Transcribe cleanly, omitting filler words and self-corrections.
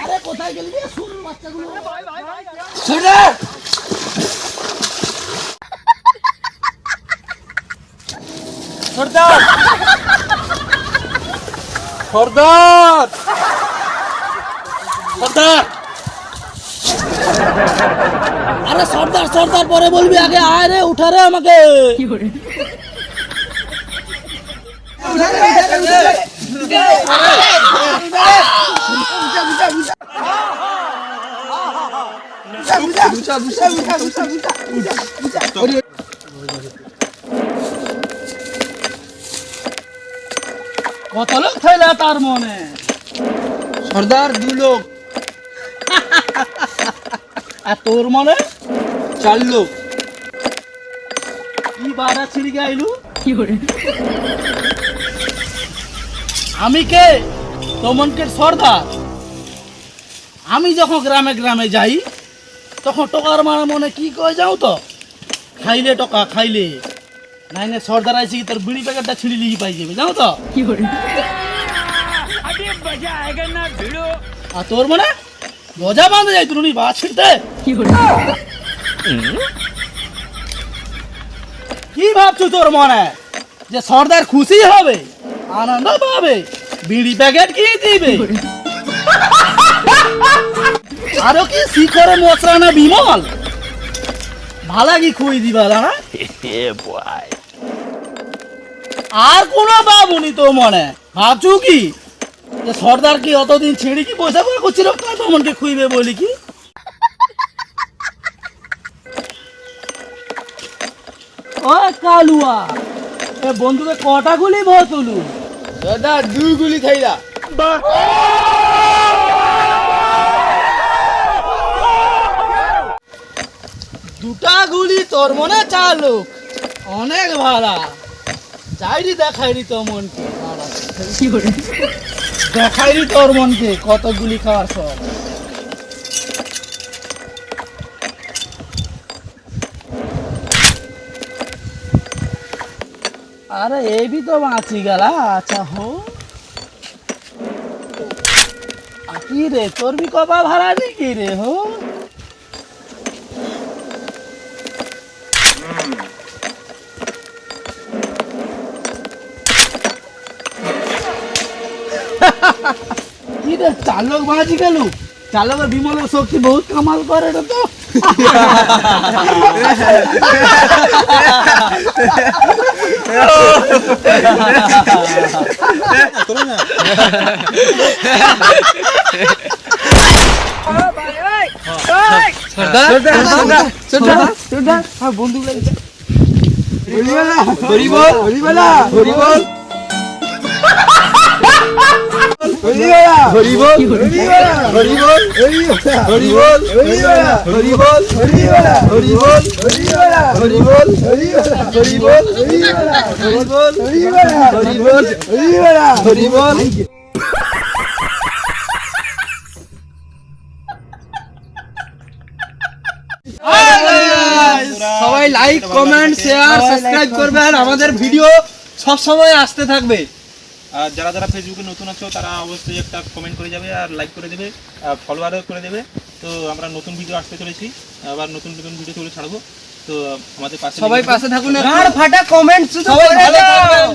আরে কোথায় গেলি রে শুনুন বাচ্চাগুলো সর্দার সর্দার সর্দার সর্দার আরে সর্দার সর্দার পরে বলবি আগে আয় রে উঠা রে আমাকে কত লোক থাইলা তার মনে সর্দার 2 লোক আর তোর মনে 4 লোক কি বাড়া ছিড়ি গাইলু আমি কে তোমনকে সর্দার আমি যখন গ্রামে গ্রামে যাই তখন টকার মানে মনে কি কই যাও তো খাইলে টকা খাইলে নাইনে সর্দার আইসি তোর বিড়ি প্যাকেটটা ছিড়ি লিখি পাই যাবে যাও তো আর তোর মানে গজা বাঁধে যাই তুই বা ছিড়তে কি ভাবছো তোর মনে যে সর্দার খুশি হবে আনন্দ পাবে বিড়ি প্যাকেট কি দিবে আরো কি শিখরে মশরা না বিমল ভালা কি খুই দিবা না আর কোন বাবুনি তো মনে ভাবছু কি যে সর্দার কি অতদিন ছেড়ে কি পয়সা করে করছিল তোমাকে খুইবে বলি কি ও কালুয়া এ বন্ধুকে কটা গুলি ভর তুলু সর্দার 2 গুলি খাইলা দুটা গুলি তোর মনে চালু অনেক ভাড়া যাইরি দেখাইরি তোর মনকে দেখাইরি তোর মনকে কত গুলি খাওয়ার সব अरे ये भी तो बाँची गला अच्छा हो की रे तोर भी कपा भरा नहीं की रे हो की रे 4 लोग बाँची गलू 4 लोग विमल शक्ति बहुत कमाल करे रे तो বন্ধু সবাই লাইক কমেন্ট শেয়ার সাবস্ক্রাইব করবেন আমাদের ভিডিও সব সময় আসতে থাকবে আর যারা যারা ফেসবুকে নতুন আছো তারা অবশ্যই একটা কমেন্ট করে যাবে আর লাইক করে দেবে আর ফলোয়ারও করে দেবে তো আমরা নতুন ভিডিও আসতে চলেছি আবার নতুন নতুন ভিডিও তুলে ছাড়বো তো আমাদের পাশে সবাই পাশে থাকুন আর ফাটা কমেন্ট শুধু করে দাও